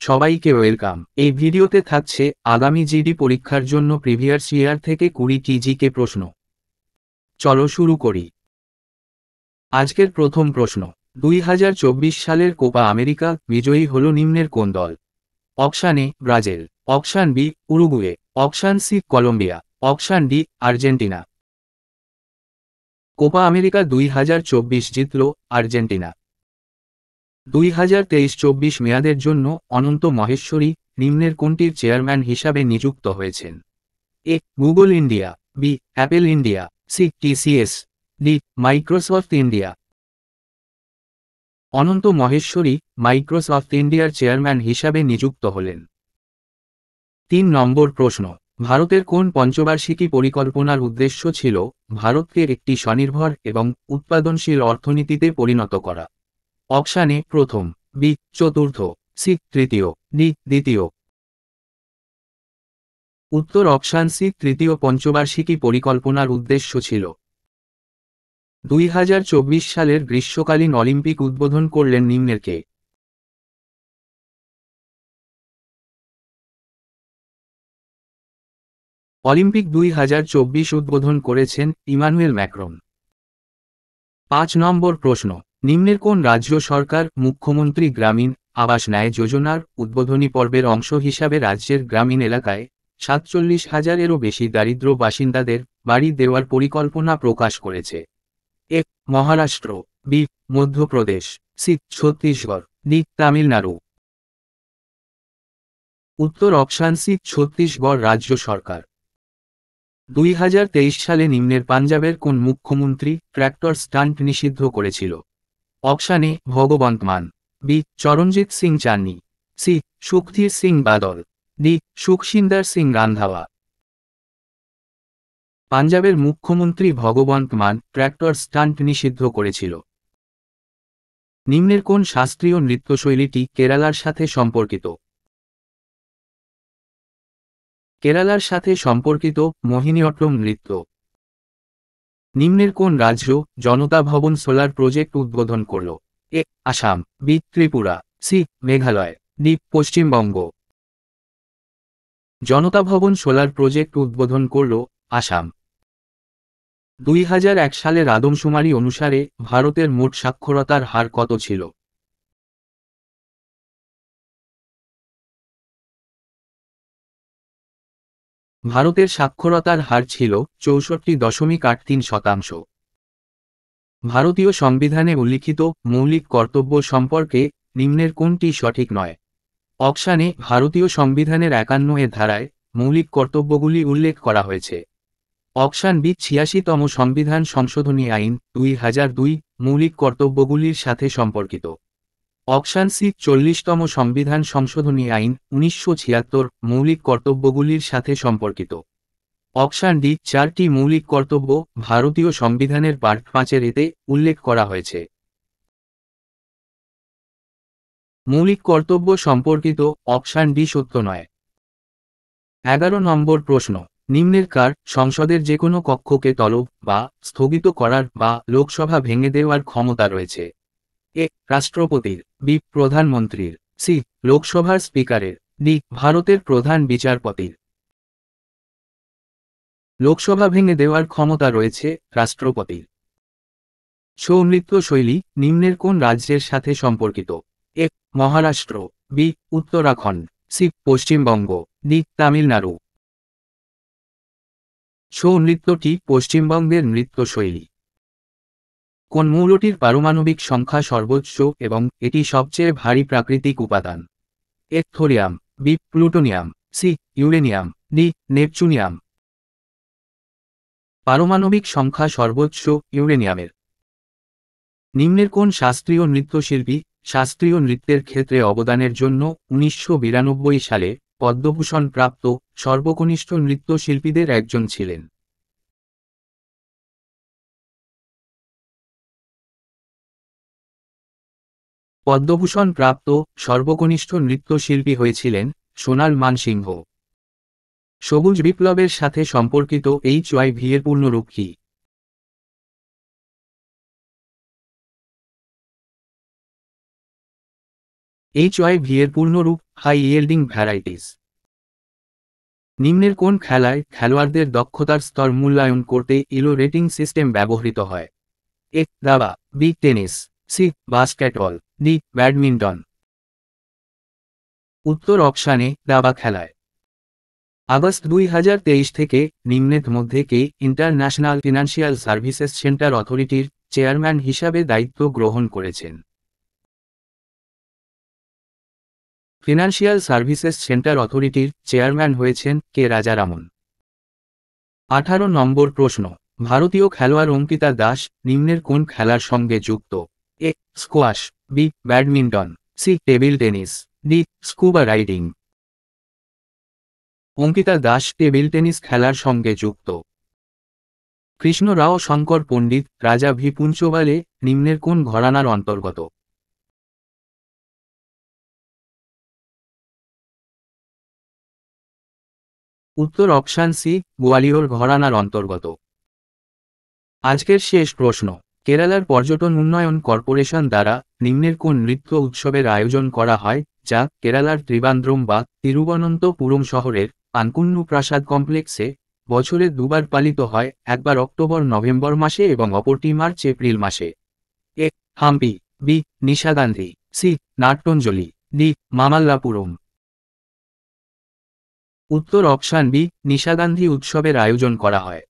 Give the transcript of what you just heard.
সবাইকে ওয়েলকাম। এই ভিডিওতে থাকছে আগামী জিডি পরীক্ষার জন্য প্রিভিয়াস ইয়ার থেকে 20টি জিকে প্রশ্ন। চলো শুরু করি। আজকের প্রথম প্রশ্ন, 2024 সালের কোপা আমেরিকা বিজয়ী হল নিম্নের কোন দল? Option A Brazil, option B Uruguay, option C Colombia, option D Argentina. Copa America 2024 জিতল আর্জেন্টিনা। 2023-24 মেয়াদের জন্য অনন্ত মহেশ্বরী নিম্নের কোনটির চেয়ারম্যান হিসাবে নিযুক্ত হয়েছেন? A Google India, B Apple India, C TCS, D Microsoft India. Anant Maheshwari Microsoft ইন্ডিয়ার চেয়ারম্যান হিসাবে নিযুক্ত হলেন। 3 নম্বর প্রশ্ন, ভারতের কোন পঞ্চবার্ষিকী পরিকল্পনার উদ্দেশ্য ছিল ভারতকে একটি স্বনির্ভর এবং উৎপাদনশীল অর্থনীতিতে পরিণত করা? অপশান এ প্রথম, বি চতুর্থ, সি তৃতীয়, ডি দ্বিতীয়। উত্তর অপশান সি তৃতীয় পঞ্চবার্ষিকী পরিকল্পনার উদ্দেশ্য ছিল 2024 সালের গ্রীষ্মকালীন অলিম্পিক উদ্বোধন করলেন নিম্নের কে? অলিম্পিক 2024 উদ্বোধন করেছেন ইমানুয়েল ম্যাক্রন। 5 নম্বর প্রশ্ন, নিম্নের কোন রাজ্য সরকার মুখ্যমন্ত্রী গ্রামীণ আবাস ন্যায় যোজনার উদ্বোধনী পর্বের অংশ হিসাবে রাজ্যের গ্রামীণ এলাকায় 47,000-এরও বেশি দারিদ্র বাসিন্দাদের বাড়ি দেওয়ার পরিকল্পনা প্রকাশ করেছে? A Maharashtra, B Madhya Pradesh, C Chhattisgarh, D Tamil Nadu. উত্তর অপশান সি ছত্তিশগড় রাজ্য সরকার। 2023 সালে নিম্নের পাঞ্জাবের কোন মুখ্যমন্ত্রী ট্র্যাক্টর স্টান্ট নিষিদ্ধ করেছিল? অপশান এ ভগবন্ত মান, B Charanjit Singh Channi, C সুখধীর Singh Badal, D সুখসিন্দর Singh রান্ধাওয়া। পাঞ্জাবের মুখ্যমন্ত্রী ভগবন্ত মান ট্র্যাক্টর স্টান্ট নিষিদ্ধ করেছিল। নিম্নের কোন শাস্ত্রীয় নৃত্যশৈলীটি কেরালার সাথে সম্পর্কিত? কেরালার সাথে সম্পর্কিত মোহিনীঅট্টম নৃত্য। নিম্নের কোন রাজ্য জনতা ভবন সোলার প্রজেক্ট উদ্বোধন করল? A Assam, B Tripura, C Meghalaya, D Paschimbanga. Janata Bhavan solar project উদ্বোধন করল আসাম। 2001 সালের আদমশুমারি অনুসারে ভারতের মোট সাক্ষরতার হার কত ছিল? ভারতের সাক্ষরতার হার ছিল 64.83%। ভারতীয় সংবিধানে উল্লিখিত মৌলিক কর্তব্য সম্পর্কে নিম্নের কোনটি সঠিক নয়? অপশান এ ভারতীয় সংবিধানের 51 ধারায় মৌলিক কর্তব্যগুলি উল্লেখ করা হয়েছে। অপশান বি 86তম সংবিধান সংশোধনী আইন 2002 মৌলিক কর্তব্যগুলির সাথে সম্পর্কিত। অপশান সি 40তম সংবিধান সংশোধনী আইন 1976 মৌলিক কর্তব্যগুলির সাথে সম্পর্কিত। অপশান ডি 4টি মৌলিক কর্তব্য ভারতীয় সংবিধানের পার্ট 5 এতে উল্লেখ করা হয়েছে। মৌলিক কর্তব্য সম্পর্কিত অপশান ডি সত্য নয়। 11 নম্বর প্রশ্ন, নিম্নের কার সংসদের যে কোনো কক্ষকে তলব বা স্থগিত করার বা লোকসভা ভেঙে দেওয়ার ক্ষমতা রয়েছে? এ রাষ্ট্রপতির, বি প্রধানমন্ত্রীর, সি লোকসভার স্পিকারের, ডি ভারতের প্রধান বিচারপতির। লোকসভা ভেঙে দেওয়ার ক্ষমতা রয়েছে রাষ্ট্রপতির। ছৌ নৃত্য শৈলী নিম্নের কোন রাজ্যের সাথে সম্পর্কিত? A Maharashtra, B Uttarakhand, C Paschimbanga, D Tamil Nadu. Chhau নৃত্যটি পশ্চিমবঙ্গের নৃত্যশৈলী। কোন মৌলটির পারমাণবিক সংখ্যা সর্বোচ্চ এবং এটি সবচেয়ে ভারী প্রাকৃতিক উপাদান? A thorium, B plutonium, C uranium, D neptunium. পারমাণবিক সংখ্যা সর্বোচ্চ ইউরেনিয়ামের। নিম্নের কোন শাস্ত্রীয় নৃত্যশিল্পী শাস্ত্রীয় নৃত্যের ক্ষেত্রে অবদানের জন্য 1992 সালে পদ্মভূষণ প্রাপ্ত সর্বকনিষ্ঠ নৃত্যশিল্পীদের একজন ছিলেন? পদ্মভূষণ প্রাপ্ত সর্বকনিষ্ঠ নৃত্যশিল্পী হয়েছিলেন সোনাল মানসিংহ। সবুজ বিপ্লবের সাথে সম্পর্কিত HIV এর পূর্ণরূপ কি? HIV এর পূর্ণরূপ হাই ইয়েল্ডিং ভ্যারাইটিস। নিম্নের কোন খেলায় খেলোয়াড়দের দক্ষতার স্তর মূল্যায়ন করতে ইলো রেটিং সিস্টেম ব্যবহৃত হয়? এ দাবা, B tennis, C basketball, D badminton. উত্তর অপশানে দাবা খেলায়। আগস্ট 2023 থেকে নিম্নের মধ্যে কে ইন্টারন্যাশনাল ফিনান্সিয়াল সার্ভিসেস সেন্টার অথরিটির চেয়ারম্যান হিসাবে দায়িত্ব গ্রহণ করেছেন? ফিনান্সিয়াল সার্ভিসেস সেন্টার অথরিটির চেয়ারম্যান হয়েছেন কে রাজারামন। 18 নম্বর প্রশ্ন, ভারতীয় খেলোয়াড় অঙ্কিতা দাস নিম্নের কোন খেলার সঙ্গে যুক্ত? A squash, B badminton, C table tennis, D scuba riding. Ankita Das table tennis খেলার সঙ্গে যুক্ত। কৃষ্ণ রাও শঙ্কর পণ্ডিত রাজা ভি পুঞ্চবালে নিম্নের কোন ঘরানার অন্তর্গত? উত্তর অপশান সি গোয়ালিয়র ঘরানার অন্তর্গত। আজকের শেষ প্রশ্ন, কেরালার পর্যটন উন্নয়ন কর্পোরেশন দ্বারা নিম্নের কোন নৃত্য উৎসবের আয়োজন করা হয় যা কেরালার ত্রিবান্দ্রম বা তিরুবনন্তপুরম শহরের পানকুন্নু প্রাসাদ কমপ্লেক্সে বছরে দুবার পালিত হয়, একবার অক্টোবর নভেম্বর মাসে এবং অপরটি মার্চ এপ্রিল মাসে? এ Hampi, B নিশাগান্ধি, C নাট্যঞ্জলি, D Mamallapuram. উত্তর অপশান বি নিশাগান্ধি উৎসবের আয়োজন করা হয়।